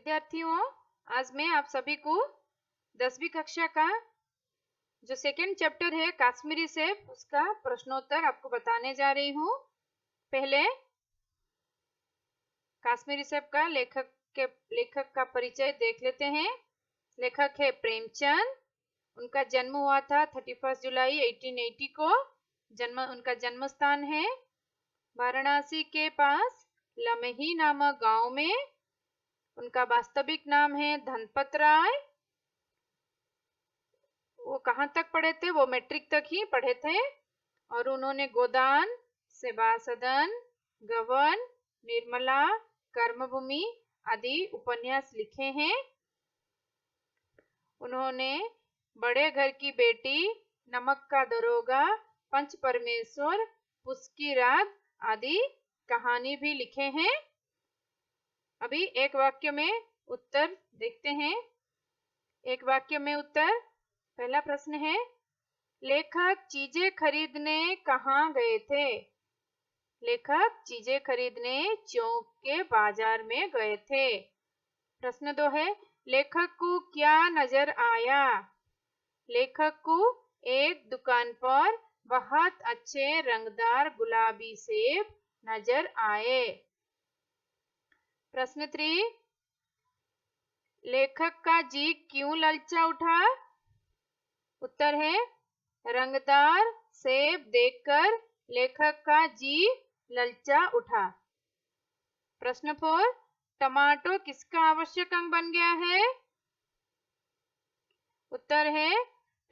विद्यार्थियों, आज मैं आप सभी को 10वीं कक्षा का जो सेकंड चैप्टर है कश्मीरी सेब उसका प्रश्नोत्तर आपको बताने जा रही हूँ। पहले कश्मीरी सेब का लेखक का परिचय देख लेते हैं। लेखक है प्रेमचंद। उनका जन्म हुआ था 31 जुलाई 1880 को। उनका जन्म स्थान है वाराणसी के पास लमही नामक गांव में। उनका वास्तविक नाम है धनपत राय। वो कहाँ तक पढ़े थे? वो मैट्रिक तक ही पढ़े थे और उन्होंने गोदान, सेवा सदन, गवन, निर्मला, कर्मभूमि आदि उपन्यास लिखे हैं। उन्होंने बड़े घर की बेटी, नमक का दरोगा, पंच परमेश्वर, पुस्की रात आदि कहानी भी लिखे हैं। अभी एक वाक्य में उत्तर देखते हैं। एक वाक्य में उत्तर। पहला प्रश्न है, लेखक चीजें खरीदने कहाँ गए थे? लेखक चीजें खरीदने चौक के बाजार में गए थे। प्रश्न 2 है, लेखक को क्या नजर आया? लेखक को एक दुकान पर बहुत अच्छे रंगदार गुलाबी सेब नजर आए। प्रश्न 3, लेखक का जी क्यों ललचा उठा? उत्तर है, रंगदार सेब देखकर लेखक का जी ललचा उठा। प्रश्न 4, टमाटो किसका आवश्यक अंग बन गया है? उत्तर है,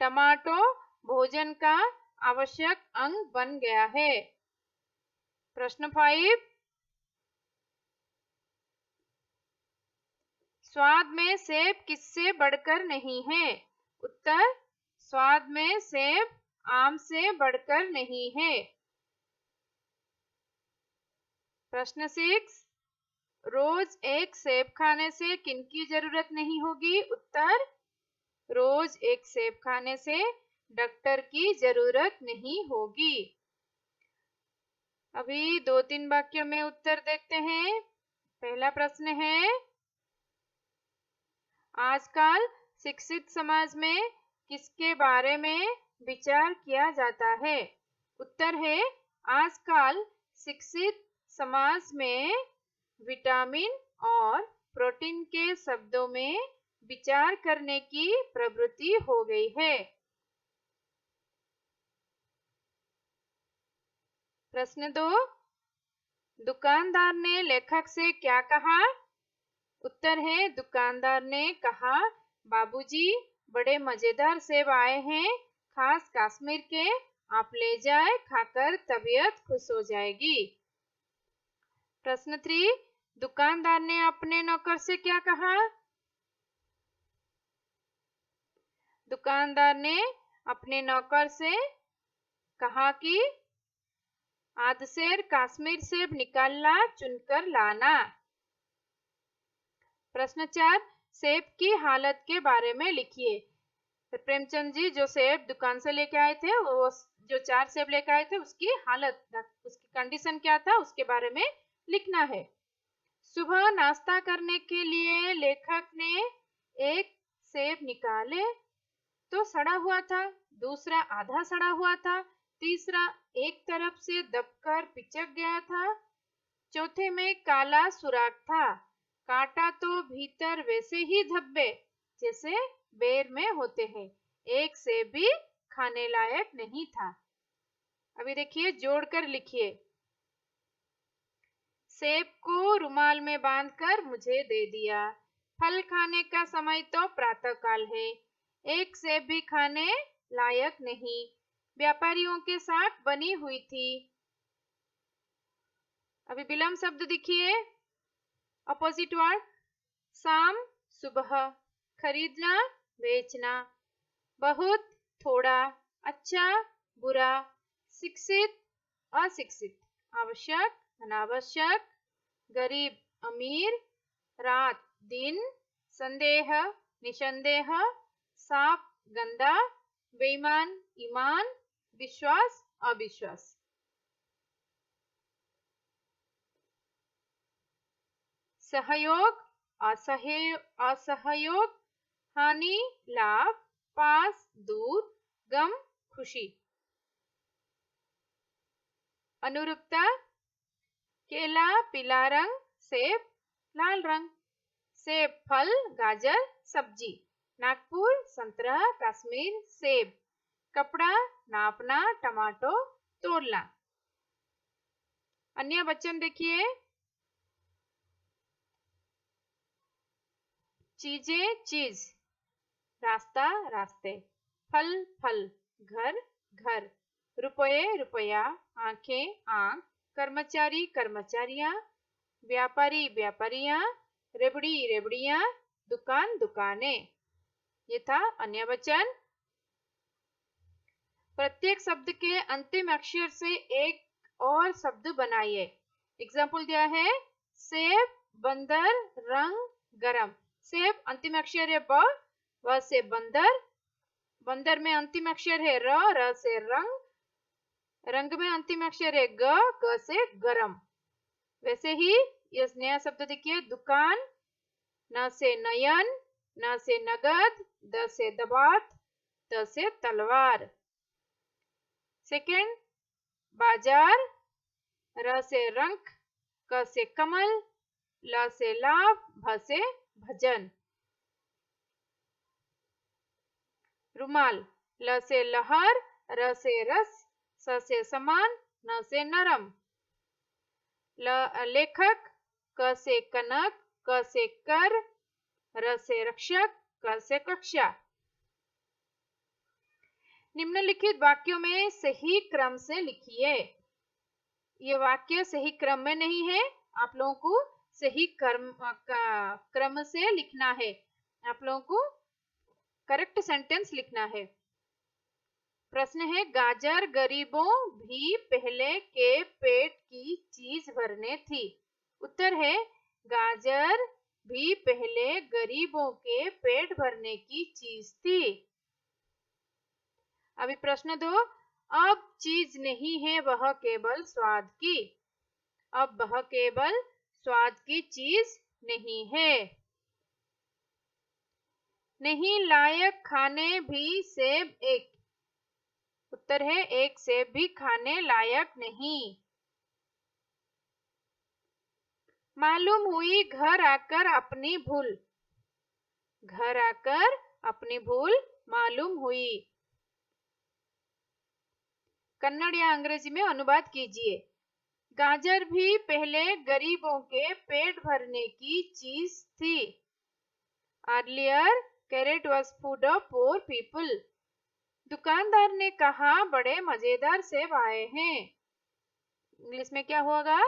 टमाटो भोजन का आवश्यक अंग बन गया है। प्रश्न 5, स्वाद में सेब किससे बढ़कर नहीं है? उत्तर, स्वाद में सेब आम से बढ़कर नहीं है। प्रश्न 6, रोज एक सेब खाने से किनकी जरूरत नहीं होगी? उत्तर, रोज एक सेब खाने से डॉक्टर की जरूरत नहीं होगी। अभी 2-3 वाक्यों में उत्तर देखते हैं। पहला प्रश्न है, आजकल शिक्षित समाज में किसके बारे में विचार किया जाता है? उत्तर है, आजकल शिक्षित समाज में विटामिन और प्रोटीन के शब्दों में विचार करने की प्रवृत्ति हो गई है। प्रश्न 2, दुकानदार ने लेखक से क्या कहा? उत्तर है, दुकानदार ने कहा, बाबूजी बड़े मजेदार सेब आए हैं, खास कश्मीर के, आप ले जाए, खाकर तबीयत खुश हो जाएगी। प्रश्न 3, दुकानदार ने अपने नौकर से क्या कहा? दुकानदार ने अपने नौकर से कहा कि आधसेर कश्मीर सेब निकालना, चुनकर लाना। प्रश्न 4, सेब की हालत के बारे में लिखिए। प्रेमचंद जी जो सेब दुकान से लेके आए थे, वो जो 4 सेब लेके आए थे उसकी हालत, उसकी कंडीशन क्या था उसके बारे में लिखना है। सुबह नाश्ता करने के लिए लेखक ने एक सेब निकाले तो सड़ा हुआ था, दूसरा आधा सड़ा हुआ था, तीसरा एक तरफ से दबकर पिचक गया था, चौथे में काला सुराख था, काटा तो भीतर वैसे ही धब्बे जैसे बेर में होते हैं, एक सेब भी खाने लायक नहीं था। अभी देखिए, जोड़कर लिखिए। सेब को रुमाल में बांधकर मुझे दे दिया। फल खाने का समय तो प्रातःकाल है, एक सेब भी खाने लायक नहीं, व्यापारियों के साथ बनी हुई थी। अभी विलोम शब्द देखिए, अपोजिट वर्ड, शाम सुबह, खरीदना बेचना, बहुत थोड़ा, अच्छा बुरा, शिक्षित अशिक्षित, आवश्यक अनावश्यक, गरीब अमीर, रात दिन, संदेह निसंदेह, साफ गंदा, बेईमान ईमान, विश्वास अविश्वास। सहयोग असहयोग, हानि लाभ, पास दूर, गम खुशी। अनुरूपता, केला पीला रंग, सेब लाल रंग, सेब फल, गाजर सब्जी, नागपुर संतरा, कश्मीर सेब, कपड़ा नापना, टमाटो तोड़ना। अन्य वचन देखिए, चीजें चीज, रास्ता रास्ते, फल फल, घर घर, रुपये रुपया, आंखें आंख, कर्मचारी कर्मचारियां, व्यापारी व्यापारियां, रेबड़ी रेबड़ियां, दुकान दुकानें। ये था अन्य वचन। प्रत्येक शब्द के अंतिम अक्षर से एक और शब्द बनाइए। एग्जाम्पल दिया है, सेब, बंदर, रंग, गरम। सेब अंतिम अक्षर है ब से बंदर, बंदर में अंतिम अक्षर है र से रंग, रंग में अंतिम अक्षर है ग से गरम। वैसे ही ये नया शब्द देखिए, दुकान, न से नयन, न से नगद, द से दबात, त से तलवार। सेकेंड, बाजार, र से रंक, क से कमल, ल से लाभ, भ से भजन। रुमाल, ल से लहर, र से रस, स से समान, न से नरम। लेखक, क से कनक, क से कर, र से रक्षक, क से कक्षा। निम्नलिखित वाक्यों में सही क्रम से लिखिए। ये वाक्य सही क्रम में नहीं है, आप लोगों को सही क्रम से लिखना है। आप लोगों को करेक्ट सेंटेंस लिखना है। प्रश्न है, गाजर गरीबों भी पहले के पेट की चीज भरने थी। उत्तर है, गाजर भी पहले गरीबों के पेट भरने की चीज थी। अभी प्रश्न 2, अब चीज नहीं है वह केवल स्वाद की। अब वह केवल स्वाद की चीज नहीं है। नहीं लायक खाने भी सेब एक। उत्तर है, एक सेब भी खाने लायक नहीं। मालूम हुई घर आकर अपनी भूल। घर आकर अपनी भूल मालूम हुई। कन्नड़ या अंग्रेजी में अनुवाद कीजिए। गाजर भी पहले गरीबों के पेट भरने की चीज थी। Earlier carrot was food of poor people. दुकानदार ने कहा, बड़े मजेदार सेब आए हैं। इंग्लिश में क्या होगा?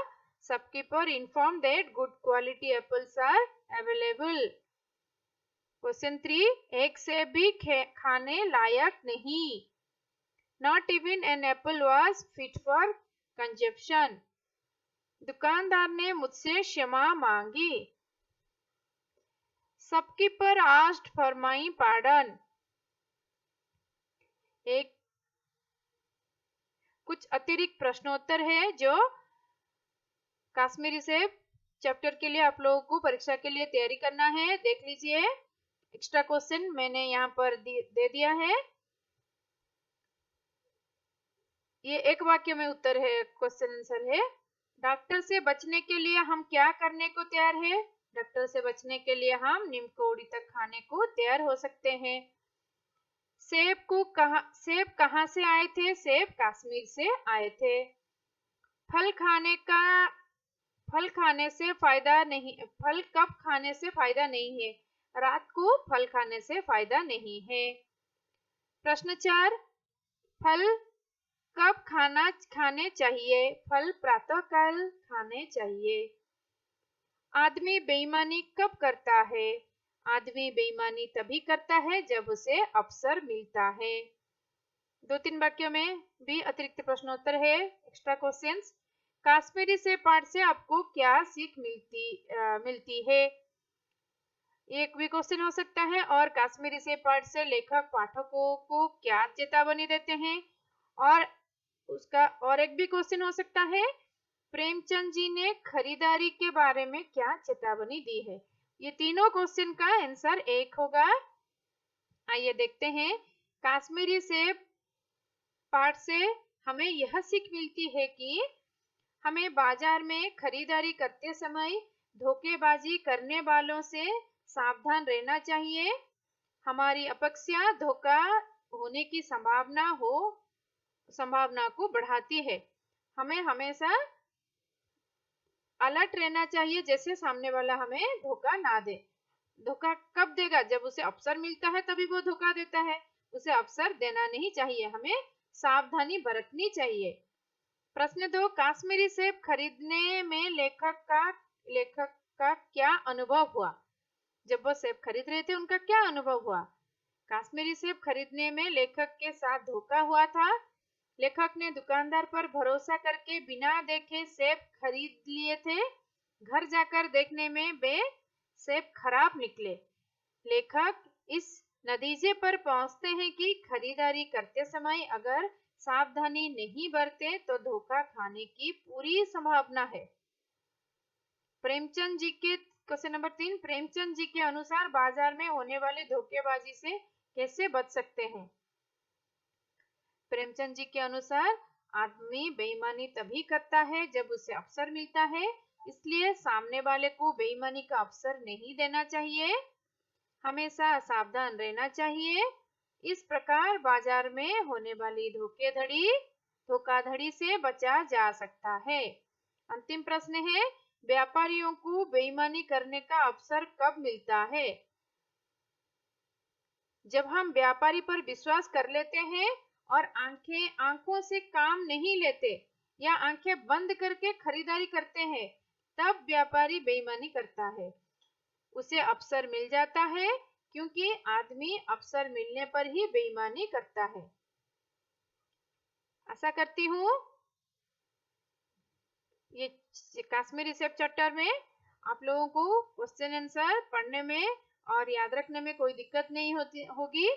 Shopkeeper inform that good quality apples are available. Question 3, एक सेब भी खाने लायक नहीं। Not even an apple was fit for consumption. दुकानदार ने मुझसे क्षमा मांगी। Shopkeeper asked for my pardon. एक कुछ अतिरिक्त प्रश्नोत्तर है जो कश्मीरी सेब चैप्टर के लिए आप लोगों को परीक्षा के लिए तैयारी करना है। देख लीजिए, एक्स्ट्रा क्वेश्चन मैंने यहाँ पर दे दिया है। ये एक वाक्य में उत्तर है, क्वेश्चन आंसर है। डॉक्टर से बचने के लिए हम क्या करने को तैयार है? डॉक्टर से बचने के लिए हम नीम कौड़ी तक खाने को तैयार हो सकते हैं। सेब कहाँ से आए थे? सेब कश्मीर से आए थे। फल खाने से फायदा नहीं, फल कब खाने से फायदा नहीं है? रात को फल खाने से फायदा नहीं है। प्रश्न 4, फल कब खाने चाहिए? फल प्रातःकाल खाने चाहिए। आदमी बेईमानी कब करता है? आदमी बेईमानी तभी करता है जब उसे अवसर मिलता है। 2-3 वाक्यों में भी अतिरिक्त प्रश्नोत्तर है, एक्स्ट्रा क्वेश्चंस। कश्मीरी से पाठ से आपको क्या सीख मिलती है? एक भी क्वेश्चन हो सकता है। और कश्मीरी से पाठ से लेखक पाठकों को क्या चेतावनी देते हैं? और उसका और एक भी क्वेश्चन हो सकता है, प्रेमचंद जी ने खरीदारी के बारे में क्या चेतावनी दी है? ये तीनों क्वेश्चन का आंसर एक होगा। आइए देखते हैं। कश्मीरी सेब पाठ से हमें यह सीख मिलती है कि हमें बाजार में खरीदारी करते समय धोखेबाजी करने वालों से सावधान रहना चाहिए। हमारी अपेक्षा धोखा होने की संभावना को बढ़ाती है। हमें हमेशा अलर्ट रहना चाहिए, जैसे सामने वाला हमें धोखा ना दे। धोखा कब देगा? जब उसे अवसर मिलता है तभी वो धोखा देता है। उसे अवसर देना नहीं चाहिए, हमें सावधानी बरतनी चाहिए। प्रश्न 2, कश्मीरी सेब खरीदने में लेखक का क्या अनुभव हुआ? जब वो सेब खरीद रहे थे उनका क्या अनुभव हुआ? कश्मीरी सेब खरीदने में लेखक के साथ धोखा हुआ था। लेखक ने दुकानदार पर भरोसा करके बिना देखे सेब खरीद लिए थे। घर जाकर देखने में वे सेब खराब निकले। लेखक इस नतीजे पर पहुंचते हैं कि खरीदारी करते समय अगर सावधानी नहीं बरते तो धोखा खाने की पूरी संभावना है। प्रेमचंद जी के क्वेश्चन नंबर 3, प्रेमचंद जी के अनुसार बाजार में होने वाली धोखेबाजी से कैसे बच सकते हैं? प्रेमचंद जी के अनुसार आदमी बेईमानी तभी करता है जब उसे अवसर मिलता है, इसलिए सामने वाले को बेईमानी का अवसर नहीं देना चाहिए। हमेशा सावधान रहना चाहिए। इस प्रकार बाजार में होने वाली धोखाधड़ी से बचा जा सकता है। अंतिम प्रश्न है, व्यापारियों को बेईमानी करने का अवसर कब मिलता है? जब हम व्यापारी पर विश्वास कर लेते हैं और आंखों से काम नहीं लेते या आंखें बंद करके खरीदारी करते हैं, तब व्यापारी बेईमानी करता है। उसे अवसर मिल जाता है, क्योंकि आदमी अवसर मिलने पर ही बेईमानी करता है। आशा करती हूँ ये कश्मीरी सेब चैप्टर में आप लोगों को क्वेश्चन आंसर पढ़ने में और याद रखने में कोई दिक्कत नहीं होगी।